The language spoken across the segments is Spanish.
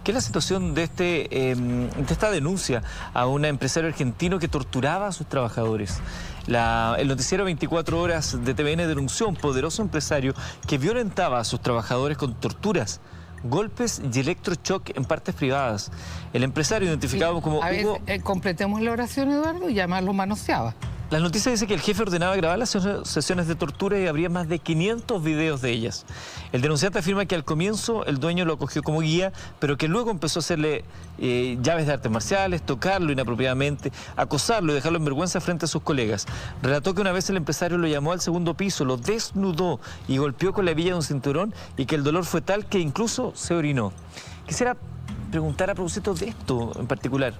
que es la situación de, de esta denuncia a un empresario argentino que torturaba a sus trabajadores. El noticiero 24 horas de TVN denunció a un poderoso empresario que violentaba a sus trabajadores con torturas, golpes y electroshock en partes privadas. El empresario identificado como Hugo... completemos la oración, Eduardo, y además lo manoseaba. La noticia dice que el jefe ordenaba grabar las sesiones de tortura y habría más de 500 videos de ellas. El denunciante afirma que al comienzo el dueño lo acogió como guía, pero que luego empezó a hacerle llaves de artes marciales, tocarlo inapropiadamente, acosarlo y dejarlo en vergüenza frente a sus colegas. Relató que una vez el empresario lo llamó al segundo piso, lo desnudó y golpeó con la hebilla de un cinturón y que el dolor fue tal que incluso se orinó. Quisiera preguntar a propósito de esto en particular.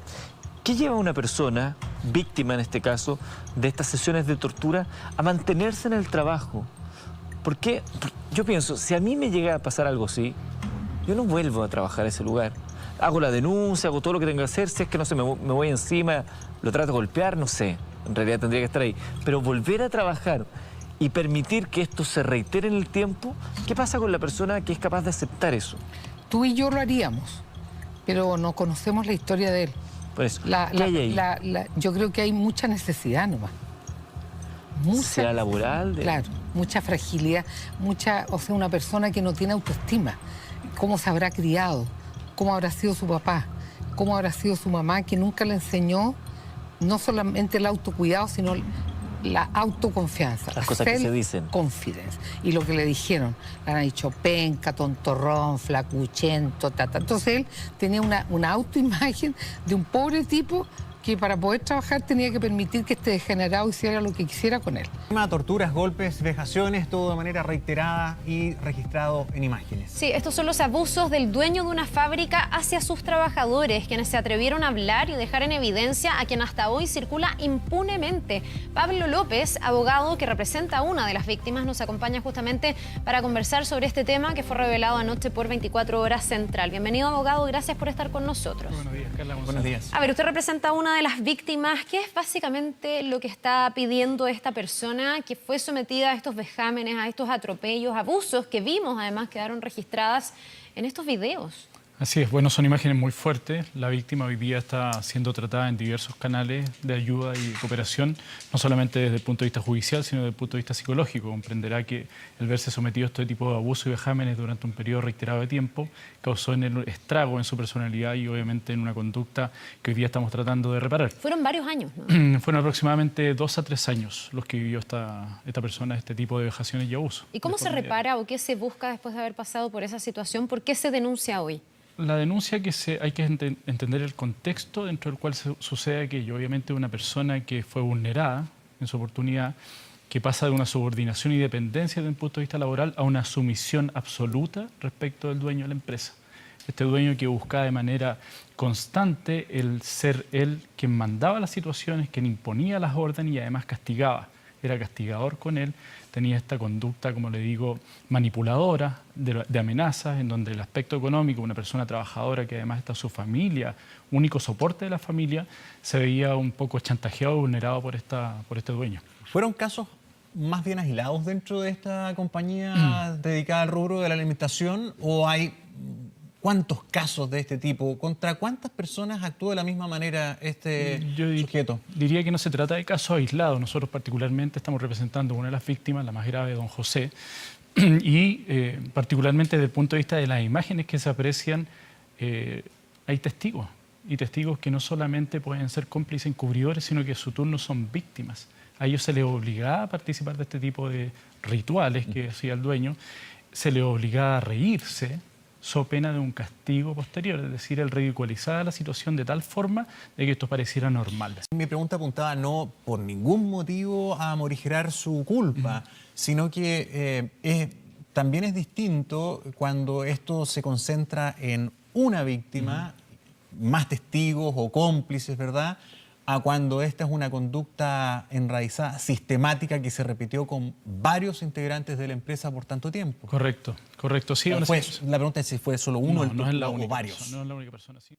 ¿Qué lleva a una persona, víctima en este caso, de estas sesiones de tortura, a mantenerse en el trabajo? Porque yo pienso, si a mí me llega a pasar algo así, yo no vuelvo a trabajar a ese lugar. Hago la denuncia, hago todo lo que tengo que hacer, si es que no sé, me voy encima, lo trato de golpear, no sé, en realidad tendría que estar ahí. Pero volver a trabajar y permitir que esto se reitere en el tiempo, ¿qué pasa con la persona que es capaz de aceptar eso? Tú y yo lo haríamos, pero no conocemos la historia de él. Pues, ¿qué hay ahí? Yo creo que hay mucha necesidad nomás. ¿Sea laboral? Claro, mucha fragilidad, o sea, una persona que no tiene autoestima. ¿Cómo se habrá criado? ¿Cómo habrá sido su papá? ¿Cómo habrá sido su mamá que nunca le enseñó no solamente el autocuidado, sino la autoconfianza? Las cosas que se dicen. Confidence. Y lo que le dijeron, le han dicho penca, tontorrón, flacuchento, tata. Entonces él tenía una autoimagen de un pobre tipo que para poder trabajar tenía que permitir que este degenerado hiciera lo que quisiera con él. Torturas, golpes, vejaciones, todo de manera reiterada y registrado en imágenes. Sí, estos son los abusos del dueño de una fábrica hacia sus trabajadores, quienes se atrevieron a hablar y dejar en evidencia a quien hasta hoy circula impunemente. Pablo López, abogado que representa a una de las víctimas, nos acompaña justamente para conversar sobre este tema que fue revelado anoche por 24 Horas Central. Bienvenido, abogado, gracias por estar con nosotros. Buenos días, Carla. Buenos días. A ver, usted representa a una de las víctimas. ¿Qué es básicamente lo que está pidiendo esta persona que fue sometida a estos vejámenes, a estos atropellos, abusos que vimos además quedaron registradas en estos videos? Así es, bueno, son imágenes muy fuertes. La víctima hoy día está siendo tratada en diversos canales de ayuda y cooperación, no solamente desde el punto de vista judicial, sino desde el punto de vista psicológico. Comprenderá que el verse sometido a este tipo de abusos y vejámenes durante un periodo reiterado de tiempo causó en él estrago en su personalidad y obviamente en una conducta que hoy día estamos tratando de reparar. Fueron varios años, ¿no? Fueron aproximadamente 2 a 3 años los que vivió esta persona este tipo de vejaciones y abusos. ¿Y cómo se repara o qué se busca después de haber pasado por esa situación? ¿Por qué se denuncia hoy? La denuncia hay que entender el contexto dentro del cual sucede aquello. Obviamente una persona que fue vulnerada en su oportunidad, que pasa de una subordinación y dependencia desde un punto de vista laboral a una sumisión absoluta respecto del dueño de la empresa. Este dueño que buscaba de manera constante el ser él quien mandaba las situaciones, quien imponía las órdenes y además castigaba. Era castigador con él, tenía esta conducta, como le digo, manipuladora, de amenazas, en donde el aspecto económico, una persona trabajadora que además está su familia, único soporte de la familia, se veía un poco chantajeado y vulnerado por este dueño. ¿Fueron casos más bien aislados dentro de esta compañía dedicada al rubro de la alimentación o hay cuántos casos de este tipo? ¿Contra cuántas personas actúa de la misma manera este sujeto? Diría que no se trata de casos aislados. Nosotros particularmente estamos representando a una de las víctimas, la más grave, don José, y particularmente desde el punto de vista de las imágenes que se aprecian, hay testigos, y testigos que no solamente pueden ser cómplices encubridores, sino que a su turno son víctimas. A ellos se les obligaba a participar de este tipo de rituales que hacía el dueño, se les obligaba a reírse, so pena de un castigo posterior, es decir, el ridiculizar la situación de tal forma de que esto pareciera normal. Mi pregunta apuntaba no por ningún motivo a morigerar su culpa, sino que también es distinto cuando esto se concentra en una víctima, más testigos o cómplices, ¿verdad?, a cuando esta es una conducta enraizada, sistemática, que se repitió con varios integrantes de la empresa por tanto tiempo. Correcto, correcto. Sí, la pregunta es si fue solo uno no es la o única varios. Persona, no es la única persona, sí.